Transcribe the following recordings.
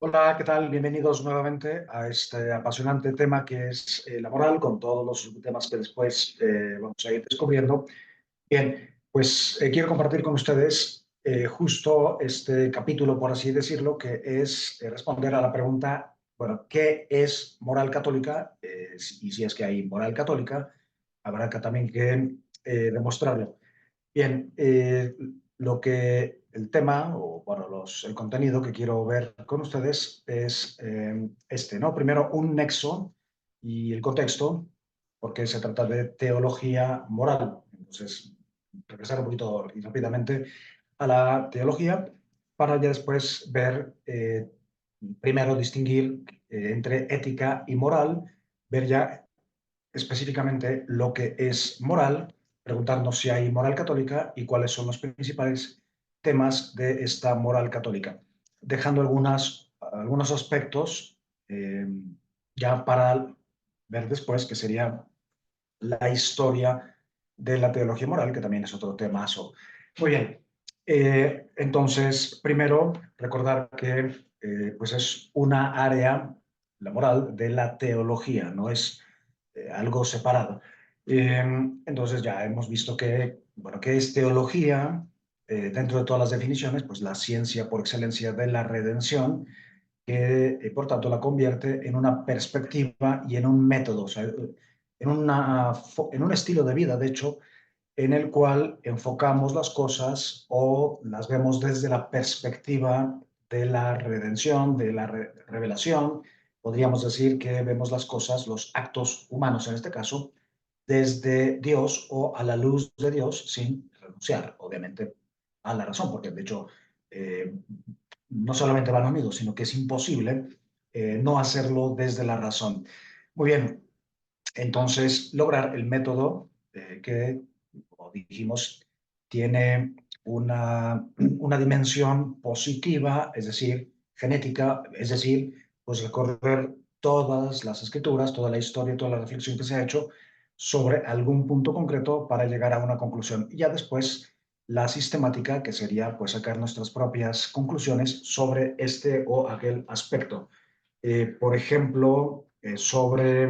Hola, ¿qué tal? Bienvenidos nuevamente a este apasionante tema que es la moral, con todos los temas que después vamos a ir descubriendo. Bien, pues quiero compartir con ustedes justo este capítulo, por así decirlo, que es responder a la pregunta, bueno, ¿qué es moral católica? Y si es que hay moral católica, habrá que también que demostrarlo. Bien, el tema, o bueno, el contenido que quiero ver con ustedes es este, ¿no? Primero, un nexo y el contexto, porque se trata de teología moral. Entonces, regresar un poquito y rápidamente a la teología para ya después ver, primero distinguir entre ética y moral, ver ya específicamente lo que es moral, preguntarnos si hay moral católica y cuáles son los principales temas de esta moral católica, dejando algunos aspectos eh, ya para ver después, que sería la historia de la teología moral, que también es otro temazo. Muy bien, entonces, primero, recordar que pues es una área, la moral, de la teología, no es algo separado. Eh, entonces ya hemos visto que, bueno, ¿qué es teología? Dentro de todas las definiciones, pues la ciencia por excelencia de la redención, que por tanto la convierte en una perspectiva y en un método, o sea, en un estilo de vida, de hecho, en el cual enfocamos las cosas o las vemos desde la perspectiva de la redención, de la revelación. Podríamos decir que vemos las cosas, los actos humanos en este caso, desde Dios o a la luz de Dios, sin renunciar, obviamente, a la razón, porque de hecho eh, no solamente van unidos, sino que es imposible no hacerlo desde la razón. Muy bien, entonces lograr el método que, como dijimos, tiene una dimensión positiva, es decir, genética, es decir, pues recorrer todas las escrituras, toda la historia, toda la reflexión que se ha hecho sobre algún punto concreto para llegar a una conclusión. Y ya después la sistemática, que sería pues sacar nuestras propias conclusiones sobre este o aquel aspecto. Por ejemplo, sobre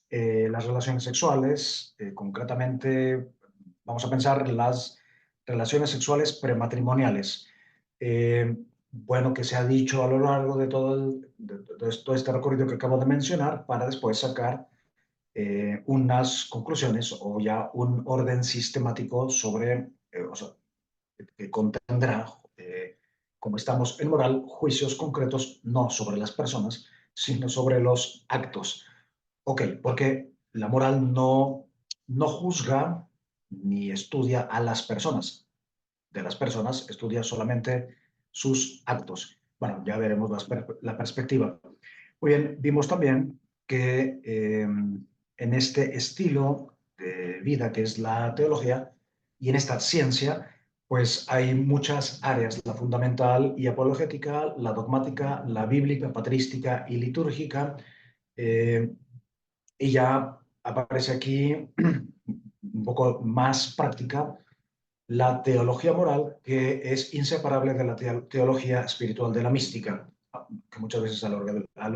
las relaciones sexuales, concretamente vamos a pensar las relaciones sexuales prematrimoniales. Eh, bueno, que se ha dicho a lo largo de todo este recorrido que acabo de mencionar para después sacar unas conclusiones o ya un orden sistemático sobre, o sea, que contendrá, como estamos en moral, juicios concretos no sobre las personas, sino sobre los actos. Ok, porque la moral no juzga ni estudia a las personas. De las personas estudia solamente sus actos. Bueno, ya veremos la perspectiva. Muy bien, vimos también que en este estilo de vida que es la teología y en esta ciencia, pues hay muchas áreas, la fundamental y apologética, la dogmática, la bíblica, patrística y litúrgica. eh, y ya aparece aquí un poco más práctica la teología moral, que es inseparable de la teología espiritual de la mística, que muchas veces a lo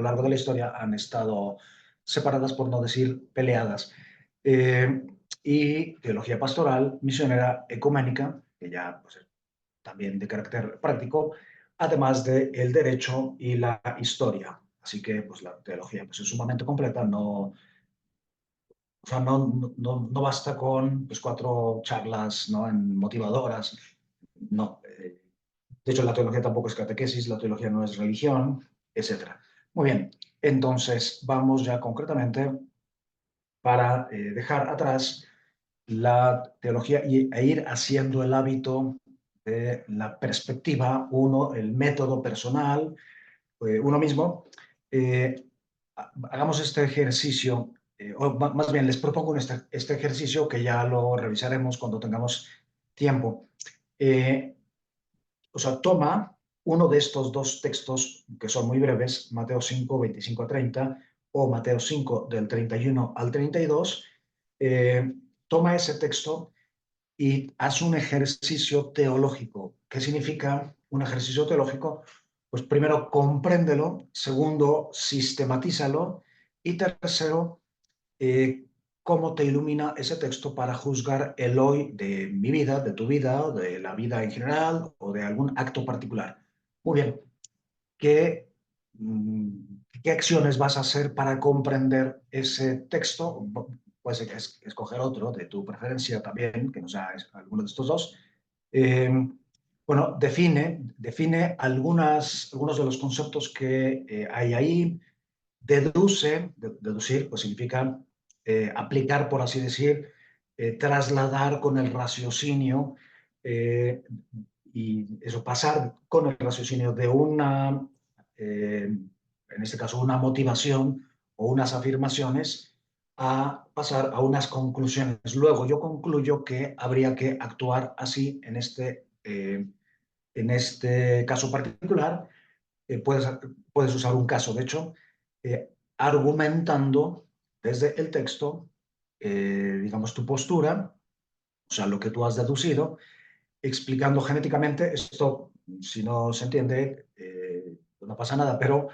largo de la historia han estado separadas, por no decir peleadas. Eh, y teología pastoral, misionera, ecuménica, que ya pues, también de carácter práctico, además del derecho y la historia. Así que pues, la teología pues, es sumamente completa, no, o sea, no basta con pues, cuatro charlas, ¿no? Motivadoras. No. De hecho, la teología tampoco es catequesis, la teología no es religión, etcétera. Muy bien. Entonces, vamos ya concretamente para dejar atrás la teología e ir haciendo el hábito de la perspectiva, uno, el método personal, uno mismo. Eh, hagamos este ejercicio, o más bien les propongo este ejercicio que ya lo revisaremos cuando tengamos tiempo. Eh, o sea, toma uno de estos dos textos que son muy breves, Mateo 5, 25 a 30 o Mateo 5 del 31 al 32, toma ese texto y haz un ejercicio teológico. ¿Qué significa un ejercicio teológico? Pues primero, compréndelo. Segundo, sistematízalo. Y tercero, eh, cómo te ilumina ese texto para juzgar el hoy de mi vida, de tu vida, o de la vida en general, o de algún acto particular. Muy bien, ¿qué, qué acciones vas a hacer para comprender ese texto? Puedes escoger otro de tu preferencia también, que no sea alguno de estos dos. Eh, bueno, define algunos de los conceptos que hay ahí. Deducir, pues significa aplicar, por así decir, trasladar con el raciocinio, eh, y eso, pasar con el raciocinio de en este caso, una motivación o unas afirmaciones, a pasar a unas conclusiones. Luego yo concluyo que habría que actuar así en este caso particular. Puedes usar un caso, de hecho, argumentando desde el texto, digamos, tu postura, o sea, lo que tú has deducido, explicando genéticamente esto. Si no se entiende, no pasa nada, pero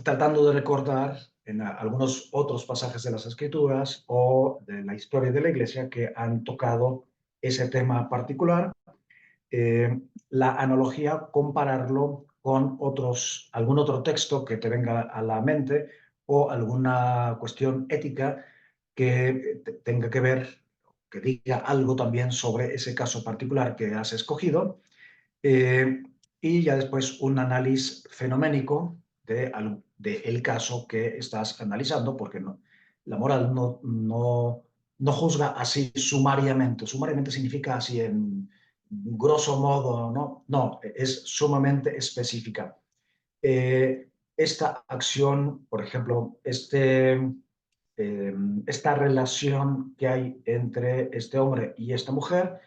tratando de recordar en algunos otros pasajes de las Escrituras o de la historia de la Iglesia que han tocado ese tema particular, la analogía, compararlo con algún otro texto que te venga a la mente o alguna cuestión ética que tenga que ver, que diga algo también sobre ese caso particular que has escogido, eh, y ya después un análisis fenoménico de el caso que estás analizando, porque la moral no juzga así sumariamente. Sumariamente significa así en grosso modo, ¿no? No, es sumamente específica. Esta acción, por ejemplo, esta relación que hay entre este hombre y esta mujer,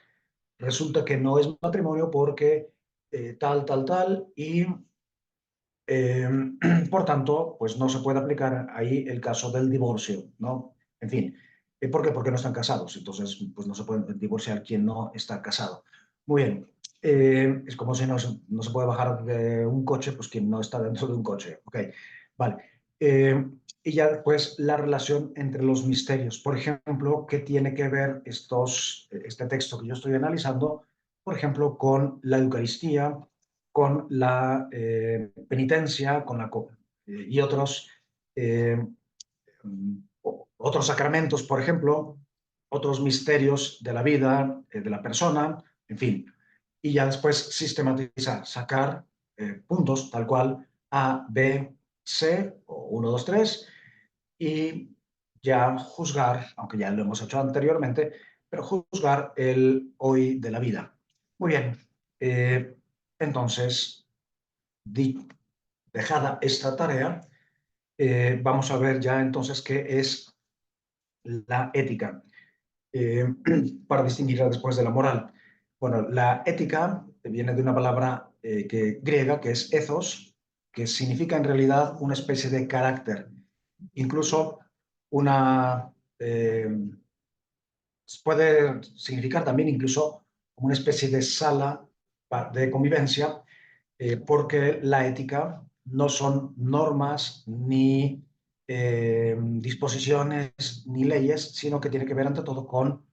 resulta que no es matrimonio porque tal, y eh, por tanto, pues no se puede aplicar ahí el caso del divorcio, ¿no? En fin, ¿por qué? Porque no están casados, entonces pues no se puede divorciar quien no está casado. Muy bien, es como si no se puede bajar de un coche, pues quien no está dentro de un coche, ok, vale. Y ya después la relación entre los misterios, por ejemplo, ¿qué tiene que ver este texto que yo estoy analizando, por ejemplo, con la Eucaristía, con la penitencia, y eh, otros sacramentos, por ejemplo, otros misterios de la vida, de la persona, en fin. Y ya después sistematizar, sacar puntos tal cual A, B, C, o 1, 2, 3, y ya juzgar, aunque ya lo hemos hecho anteriormente, pero juzgar el hoy de la vida. Muy bien. Eh, entonces, dejada esta tarea, vamos a ver ya entonces qué es la ética, eh, para distinguirla después de la moral. Bueno, la ética viene de una palabra griega que es ethos, que significa en realidad una especie de carácter, incluso una... puede significar también incluso una especie de sala de convivencia, porque la ética no son normas ni disposiciones ni leyes, sino que tiene que ver ante todo con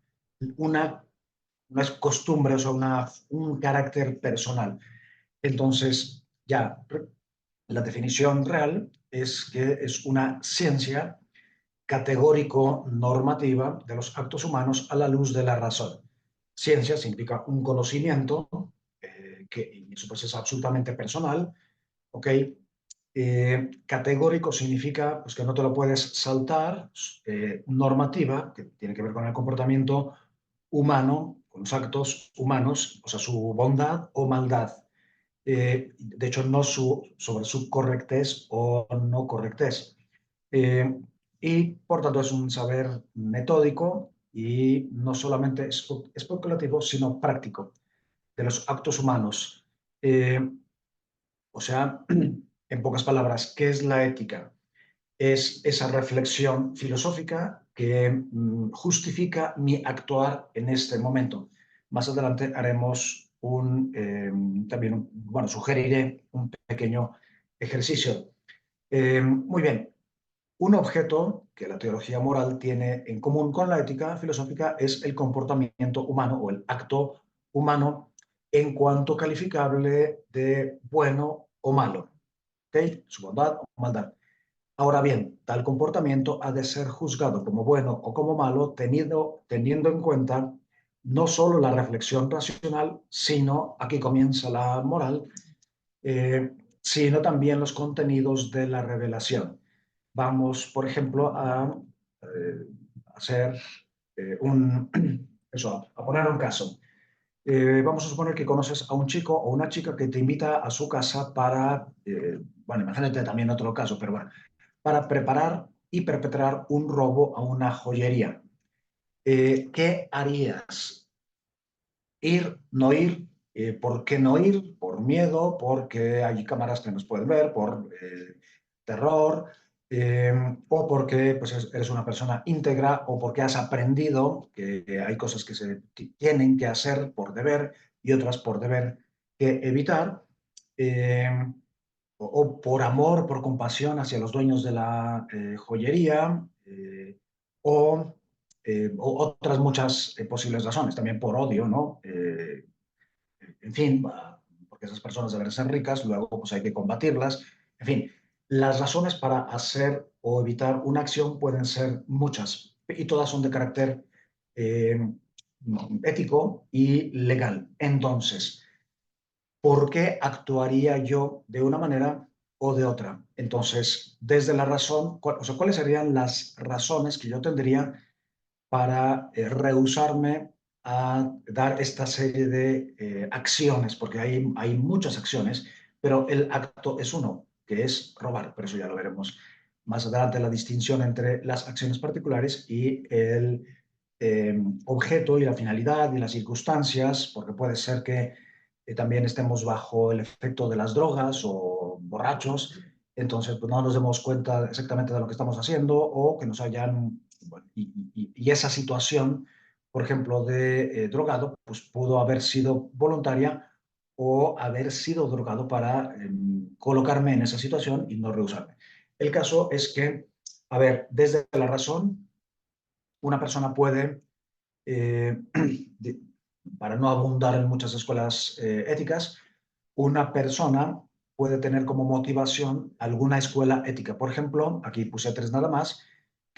una, unas costumbres, o sea, un carácter personal. Entonces, ya la definición real es que es una ciencia categórico normativa de los actos humanos a la luz de la razón. Ciencia significa un conocimiento, que eso pues es absolutamente personal, ¿ok? Categórico significa pues, que no te lo puedes saltar. Normativa, que tiene que ver con el comportamiento humano, con los actos humanos, o sea, su bondad o maldad. De hecho, no sobre su correctez o no correctez. Eh, y por tanto es un saber metódico y no solamente especulativo, sino práctico de los actos humanos. O sea, en pocas palabras, ¿qué es la ética? Es esa reflexión filosófica que justifica mi actuar en este momento. Más adelante haremos bueno, sugeriré un pequeño ejercicio. Muy bien. Un objeto que la teología moral tiene en común con la ética filosófica es el comportamiento humano o el acto humano en cuanto calificable de bueno o malo, ¿ok? Su bondad o maldad. Ahora bien, tal comportamiento ha de ser juzgado como bueno o como malo teniendo en cuenta no solo la reflexión racional, sino, aquí comienza la moral, eh, sino también los contenidos de la revelación. Vamos, por ejemplo, a hacer un, eso, a poner un caso. Vamos a suponer que conoces a un chico o una chica que te invita a su casa para, bueno, imagínate también otro caso, pero bueno, para preparar y perpetrar un robo a una joyería. ¿Qué harías? Ir, no ir. ¿Por qué no ir? Por miedo, porque hay cámaras que nos pueden ver, por terror, eh, o porque pues, eres una persona íntegra, o porque has aprendido que hay cosas que se tienen que hacer por deber y otras por deber que evitar, eh, o por amor, por compasión hacia los dueños de la joyería, o o otras muchas posibles razones, también por odio, ¿no? En fin, porque esas personas deben ser ricas, luego pues hay que combatirlas. En fin, las razones para hacer o evitar una acción pueden ser muchas y todas son de carácter eh, ético y legal. Entonces, ¿por qué actuaría yo de una manera o de otra? Entonces, desde la razón, o sea, ¿cuáles serían las razones que yo tendría para rehusarme a dar esta serie de acciones? Porque hay muchas acciones, pero el acto es uno, que es robar, pero eso ya lo veremos más adelante, la distinción entre las acciones particulares y el objeto y la finalidad y las circunstancias, porque puede ser que también estemos bajo el efecto de las drogas o borrachos, entonces pues no nos demos cuenta exactamente de lo que estamos haciendo o que nos hayan, bueno, y esa situación, por ejemplo, de drogado, pues pudo haber sido voluntaria o haber sido drogado para colocarme en esa situación y no rehusarme. El caso es que, a ver, desde la razón, una persona puede eh, para no abundar en muchas escuelas éticas, una persona puede tener como motivación alguna escuela ética. Por ejemplo, aquí puse tres nada más,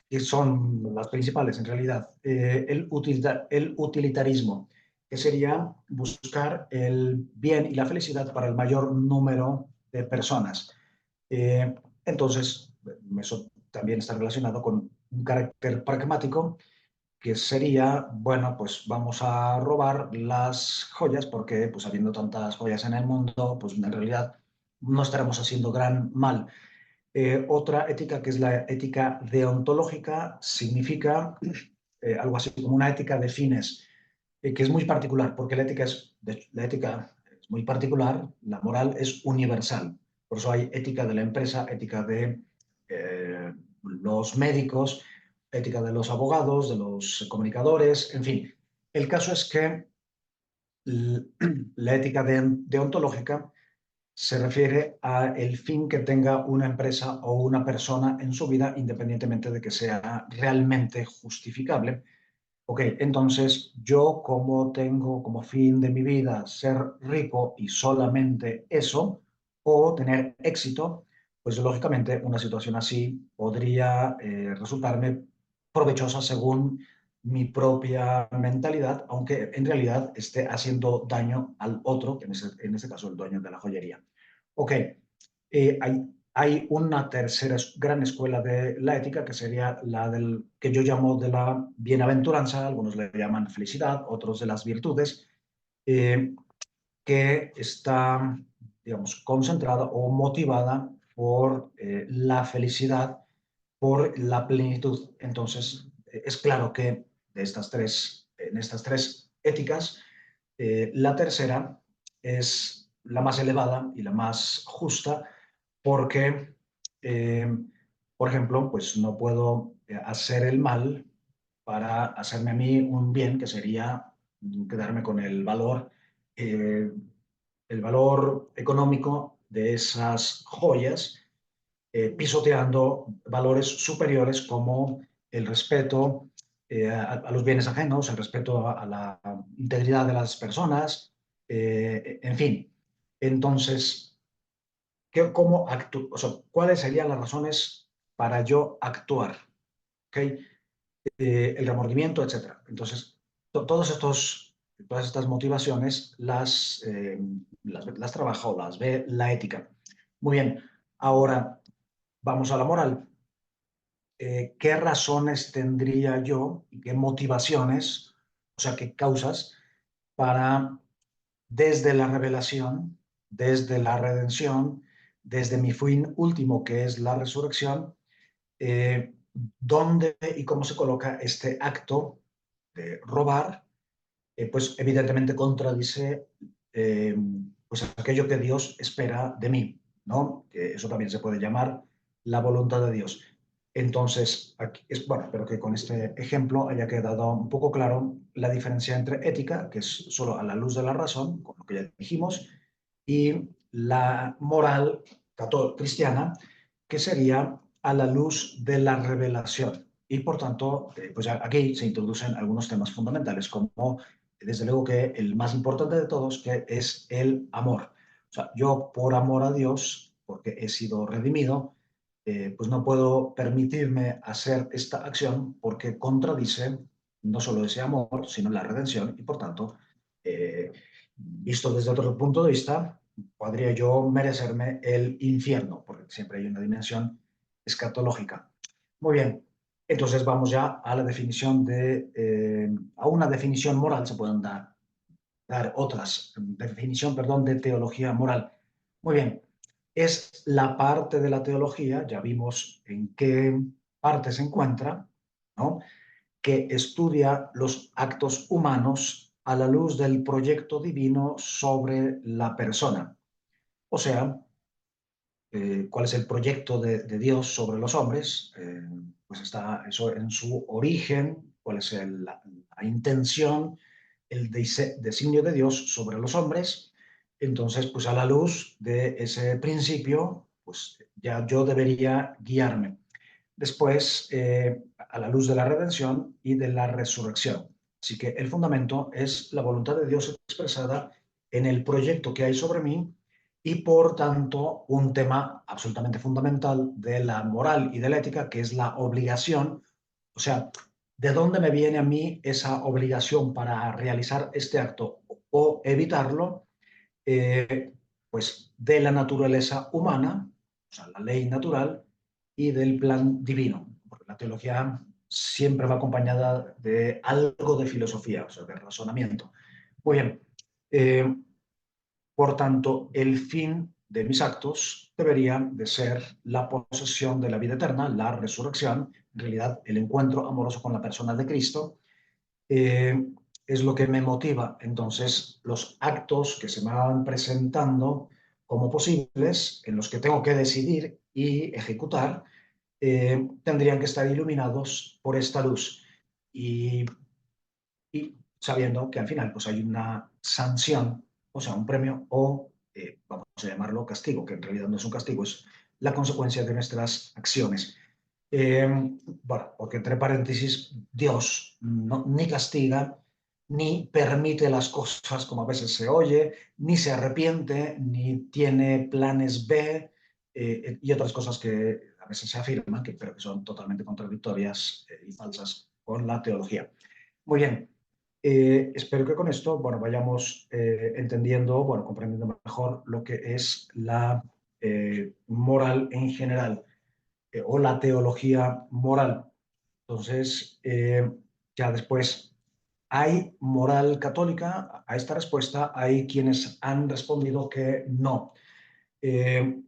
que son las principales en realidad. El utilitarismo, que sería buscar el bien y la felicidad para el mayor número de personas. Eh, entonces, eso también está relacionado con un carácter pragmático que sería, bueno, pues vamos a robar las joyas porque, pues habiendo tantas joyas en el mundo, pues en realidad no estaremos haciendo gran mal. Otra ética que es la ética deontológica significa algo así como una ética de fines, que es muy particular, porque la ética es muy particular, la moral es universal. Por eso hay ética de la empresa, ética de los médicos, ética de los abogados, de los comunicadores, en fin. El caso es que la ética deontológica se refiere a el fin que tenga una empresa o una persona en su vida, independientemente de que sea realmente justificable. Ok, entonces yo como tengo como fin de mi vida ser rico y solamente eso, o tener éxito, pues lógicamente una situación así podría resultarme provechosa según mi propia mentalidad, aunque en realidad esté haciendo daño al otro, que en ese caso el dueño de la joyería. Ok, hay una tercera gran escuela de la ética que sería la del que yo llamo de la bienaventuranza, algunos le llaman felicidad, otros de las virtudes, eh, que está, digamos, concentrada o motivada por la felicidad, por la plenitud. Entonces, es claro que en estas tres éticas, la tercera es la más elevada y la más justa porque, eh, por ejemplo, pues no puedo hacer el mal para hacerme a mí un bien, que sería quedarme con el valor eh, el valor económico de esas joyas, pisoteando valores superiores como el respeto a los bienes ajenos, el respeto a la integridad de las personas, en fin. Entonces, ¿cómo o sea, ¿cuáles serían las razones para yo actuar? ¿Okay? El remordimiento, etcétera. Entonces, todas estas motivaciones las trabaja o las ve la ética. Muy bien, ahora vamos a la moral. ¿Qué razones tendría yo y qué motivaciones, o sea, qué causas para, desde la revelación, desde la redención, desde mi fin último, que es la resurrección, eh, dónde y cómo se coloca este acto de robar, pues evidentemente contradice pues aquello que Dios espera de mí, ¿no? Que eso también se puede llamar la voluntad de Dios. Entonces, aquí bueno, espero que con este ejemplo haya quedado un poco claro la diferencia entre ética, que es solo a la luz de la razón, con lo que ya dijimos, y la moral cristiana, que sería a la luz de la revelación. Y por tanto, pues aquí se introducen algunos temas fundamentales, como desde luego que el más importante de todos, que es el amor. O sea, yo por amor a Dios, porque he sido redimido, pues no puedo permitirme hacer esta acción porque contradice no solo ese amor, sino la redención y por tanto, visto desde otro punto de vista, podría yo merecerme el infierno, porque siempre hay una dimensión escatológica. Muy bien, entonces vamos ya a la definición a una definición moral, se pueden dar otras, definición, perdón, de teología moral. Muy bien, es la parte de la teología, ya vimos en qué parte se encuentra, ¿no? Que estudia los actos humanos a la luz del proyecto divino sobre la persona. O sea, cuál es el proyecto de Dios sobre los hombres, pues está eso en su origen, cuál es la intención, el designio de Dios sobre los hombres. Entonces, pues a la luz de ese principio, pues ya yo debería guiarme. Después, a la luz de la redención y de la resurrección. Así que el fundamento es la voluntad de Dios expresada en el proyecto que hay sobre mí y por tanto un tema absolutamente fundamental de la moral y de la ética, que es la obligación. O sea, ¿de dónde me viene a mí esa obligación para realizar este acto o evitarlo? Eh, pues de la naturaleza humana, o sea, la ley natural, y del plan divino, porque la teología siempre va acompañada de algo de filosofía, o sea, de razonamiento. Muy bien, eh, por tanto, el fin de mis actos debería de ser la posesión de la vida eterna, la resurrección, en realidad el encuentro amoroso con la persona de Cristo, eh, es lo que me motiva. Entonces, los actos que se me van presentando como posibles, en los que tengo que decidir y ejecutar, tendrían que estar iluminados por esta luz. Y, y sabiendo que al final pues hay una sanción, o sea, un premio o, vamos a llamarlo castigo, que en realidad no es un castigo, es la consecuencia de nuestras acciones. Bueno, porque entre paréntesis, Dios no, ni castiga, ni permite las cosas como a veces se oye, ni se arrepiente, ni tiene planes B y otras cosas que a veces se afirman, pero que son totalmente contradictorias y falsas con la teología. Muy bien, espero que con esto, bueno, vayamos entendiendo, bueno, comprendiendo mejor lo que es la moral en general o la teología moral. Entonces, ya después, ¿hay moral católica? A esta respuesta hay quienes han respondido que no. Eh,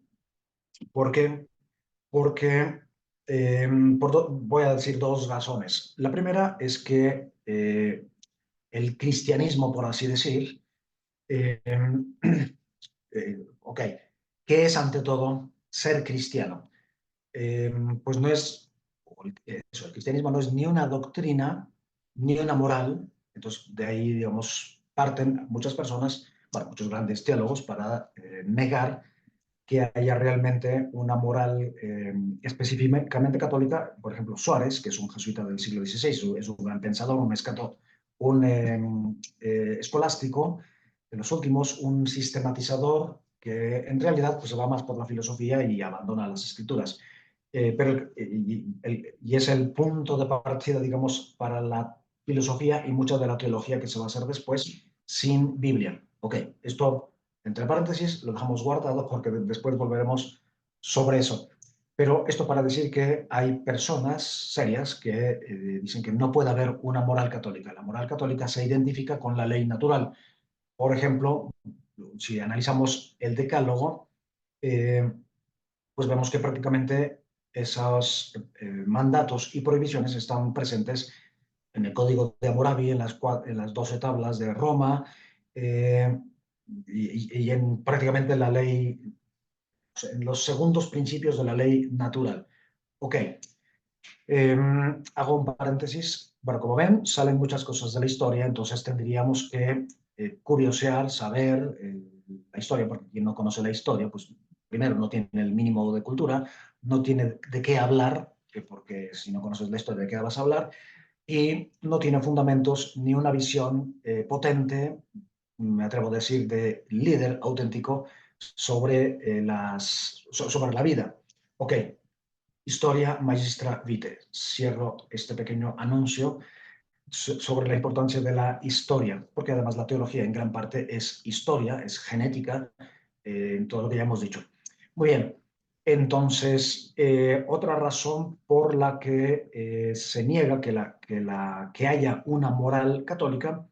¿Por qué? Porque voy a decir dos razones. La primera es que el cristianismo, por así decir, eh, ok, ¿qué es ante todo ser cristiano? Pues no es, eso, el cristianismo no es ni una doctrina ni una moral, entonces de ahí, digamos, parten muchas personas bueno, muchos grandes teólogos para negar que haya realmente una moral específicamente católica. Por ejemplo, Suárez, que es un jesuita del siglo XVI, es un gran pensador, un escolástico de los últimos, un sistematizador que en realidad pues, se va más por la filosofía y abandona las escrituras. Y es el punto de partida, digamos, para la filosofía y mucha de la teología que se va a hacer después sin Biblia. Ok, esto entre paréntesis lo dejamos guardado porque después volveremos sobre eso. Pero esto para decir que hay personas serias que dicen que no puede haber una moral católica. La moral católica se identifica con la ley natural. Por ejemplo, si analizamos el Decálogo, eh, pues vemos que prácticamente esos mandatos y prohibiciones están presentes en el Código de Hammurabi, en las 12 tablas de Roma, eh, y en prácticamente la ley, o sea, en los segundos principios de la ley natural. Ok, hago un paréntesis. Bueno, como ven, salen muchas cosas de la historia, entonces tendríamos que curiosear, saber la historia, porque quien no conoce la historia, pues primero no tiene el mínimo de cultura, no tiene de qué hablar, porque si no conoces la historia, ¿de qué vas a hablar? Y no tiene fundamentos ni una visión potente, me atrevo a decir, de líder auténtico sobre, sobre la vida. Ok, historia magistra vitae. Cierro este pequeño anuncio sobre la importancia de la historia, porque además la teología en gran parte es historia, es genética, en todo lo que ya hemos dicho. Muy bien, entonces, otra razón por la que se niega que haya una moral católica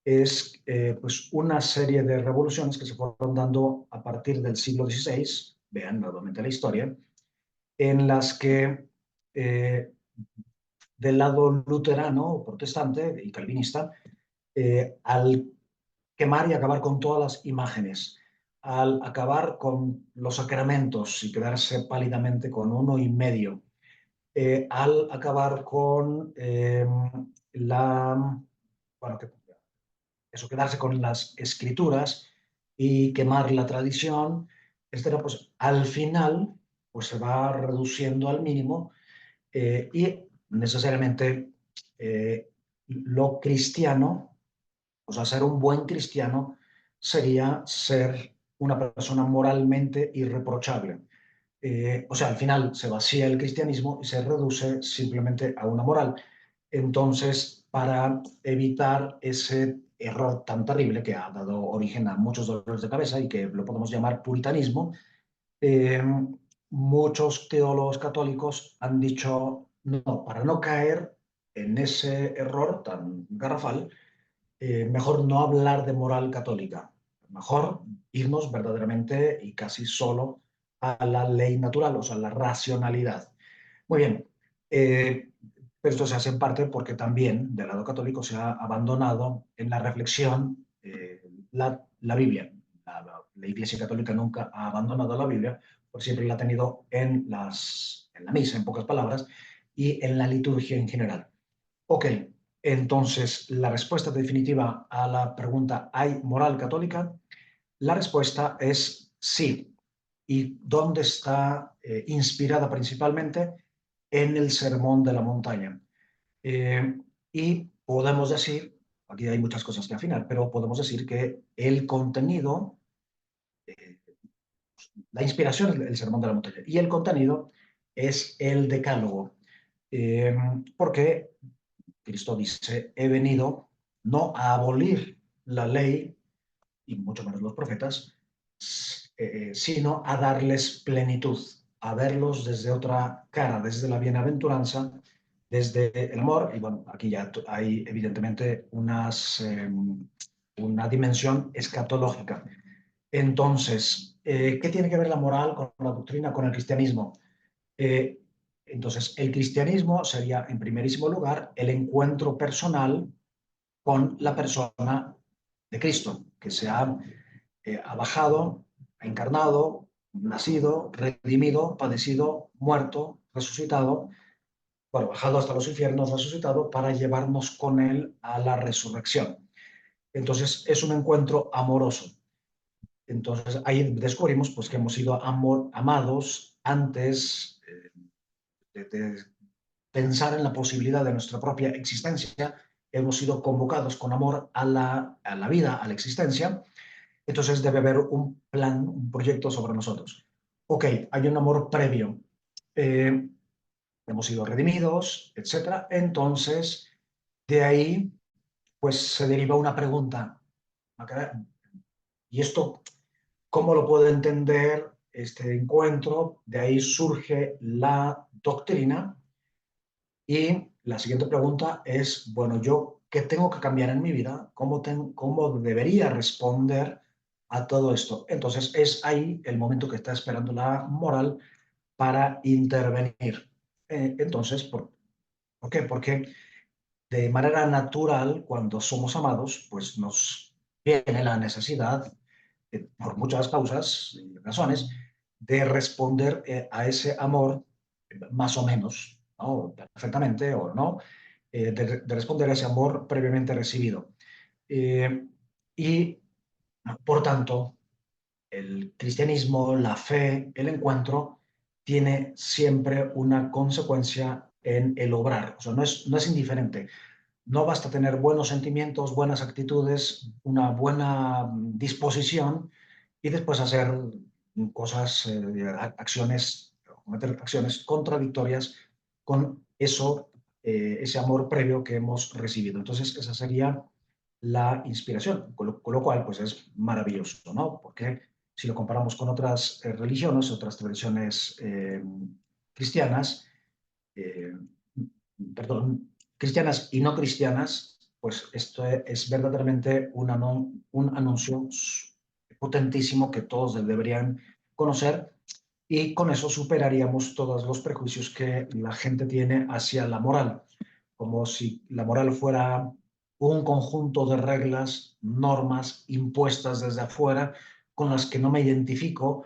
es pues una serie de revoluciones que se fueron dando a partir del siglo XVI, vean nuevamente la historia, en las que del lado luterano o protestante y calvinista, al quemar y acabar con todas las imágenes, al acabar con los sacramentos y quedarse pálidamente con uno y medio, al acabar con bueno, eso, quedarse con las escrituras y quemar la tradición, etcétera, pues al final pues se va reduciendo al mínimo y necesariamente lo cristiano, o sea, ser un buen cristiano sería ser una persona moralmente irreprochable. O sea, al final se vacía el cristianismo y se reduce simplemente a una moral. Entonces, para evitar ese error tan terrible que ha dado origen a muchos dolores de cabeza y que lo podemos llamar puritanismo, eh, muchos teólogos católicos han dicho, no, para no caer en ese error tan garrafal, mejor no hablar de moral católica, mejor irnos verdaderamente y casi solo a la ley natural, o sea, la racionalidad. Muy bien, pero esto se hace en parte porque también del lado católico se ha abandonado en la reflexión la Biblia. La Iglesia Católica nunca ha abandonado la Biblia, por siempre la ha tenido en la misa, en pocas palabras, y en la liturgia en general. Ok, entonces la respuesta definitiva a la pregunta ¿hay moral católica? La respuesta es sí. ¿Y dónde está inspirada principalmente? En el Sermón de la Montaña. Eh, y podemos decir, aquí hay muchas cosas que afinar, pero podemos decir que el contenido, eh, la inspiración es el Sermón de la Montaña y el contenido es el Decálogo. Porque Cristo dice, he venido no a abolir la ley, y mucho menos los profetas, sino a darles plenitud, a verlos desde otra cara, desde la bienaventuranza, desde el amor. Y bueno, aquí ya hay evidentemente una dimensión escatológica. Entonces, ¿qué tiene que ver la moral con la doctrina, con el cristianismo? Eh, entonces, el cristianismo sería, en primerísimo lugar, el encuentro personal con la persona de Cristo, que ha bajado, ha encarnado, nacido, redimido, padecido, muerto, resucitado, bueno, bajado hasta los infiernos, resucitado, para llevarnos con él a la resurrección. Entonces es un encuentro amoroso. Entonces ahí descubrimos pues, que hemos sido amados antes de pensar en la posibilidad de nuestra propia existencia. Hemos sido convocados con amor a la vida, a la existencia. Entonces debe haber un plan, un proyecto sobre nosotros. Ok, hay un amor previo. Eh, Hemos sido redimidos, etcétera. Entonces, de ahí, pues se deriva una pregunta. ¿Y esto cómo lo puedo entender este encuentro? De ahí surge la doctrina. Y la siguiente pregunta es, bueno, ¿yo qué tengo que cambiar en mi vida? ¿Cómo debería responder a todo esto? Entonces, es ahí el momento que está esperando la moral para intervenir. Entonces, ¿por qué? Porque de manera natural, cuando somos amados, pues nos viene la necesidad, por muchas causas y razones, de responder a ese amor más o menos, ¿no? Perfectamente o no, de responder a ese amor previamente recibido. Eh, y, por tanto, el cristianismo, la fe, el encuentro, tiene siempre una consecuencia en el obrar. O sea, no es indiferente. No basta tener buenos sentimientos, buenas actitudes, una buena disposición y después hacer cosas, acciones, cometer acciones contradictorias con eso, ese amor previo que hemos recibido. Entonces, esa sería la inspiración, con lo cual, pues es maravilloso, ¿no? Porque si lo comparamos con otras religiones, otras tradiciones cristianas, eh, perdón, cristianas y no cristianas, pues esto es verdaderamente un anuncio potentísimo que todos deberían conocer y con eso superaríamos todos los prejuicios que la gente tiene hacia la moral, como si la moral fuera un conjunto de reglas, normas impuestas desde afuera con las que no me identifico,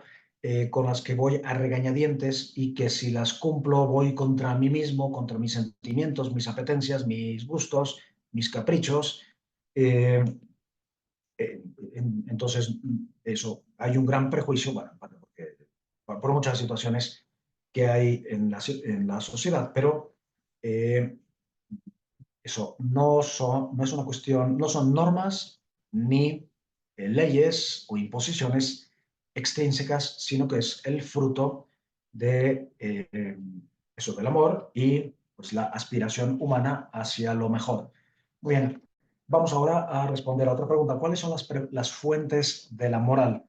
con las que voy a regañadientes y que si las cumplo voy contra mí mismo, contra mis sentimientos, mis apetencias, mis gustos, mis caprichos. Eh, entonces, eso, hay un gran prejuicio, bueno, porque, por muchas situaciones que hay en la sociedad, pero eso no es una cuestión, no son normas ni leyes o imposiciones extrínsecas, sino que es el fruto de eso, del amor y pues, la aspiración humana hacia lo mejor. Muy bien, vamos ahora a responder a otra pregunta. ¿Cuáles son las fuentes de la moral?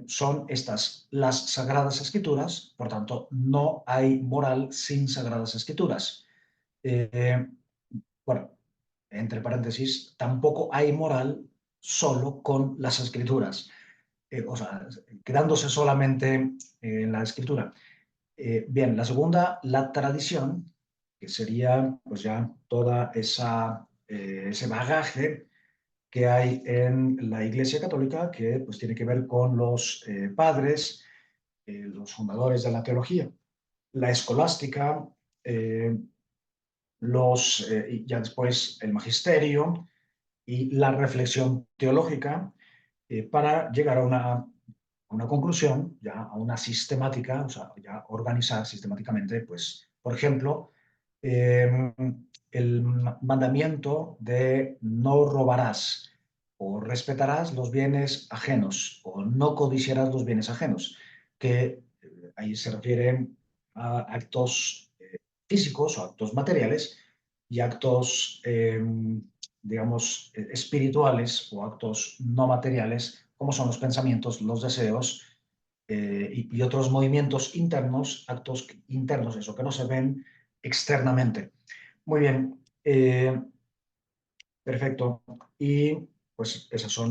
Son estas, las Sagradas Escrituras, por tanto, no hay moral sin Sagradas Escrituras. Eh, bueno, entre paréntesis, tampoco hay moral solo con las escrituras, o sea, quedándose solamente en la escritura. Bien, la segunda, la tradición, que sería pues ya toda ese bagaje que hay en la Iglesia Católica, que pues tiene que ver con los padres, los fundadores de la teología, la escolástica, eh, y ya después el magisterio y la reflexión teológica para llegar a una conclusión, ya a una sistemática, o sea, ya organizar sistemáticamente, pues, por ejemplo, eh, el mandamiento de no robarás o respetarás los bienes ajenos o no codiciarás los bienes ajenos, que ahí se refieren a actos físicos o actos materiales y actos, digamos, espirituales o actos no materiales, como son los pensamientos, los deseos y otros movimientos internos, actos internos, eso que no se ven externamente. Muy bien, perfecto. Y pues esas son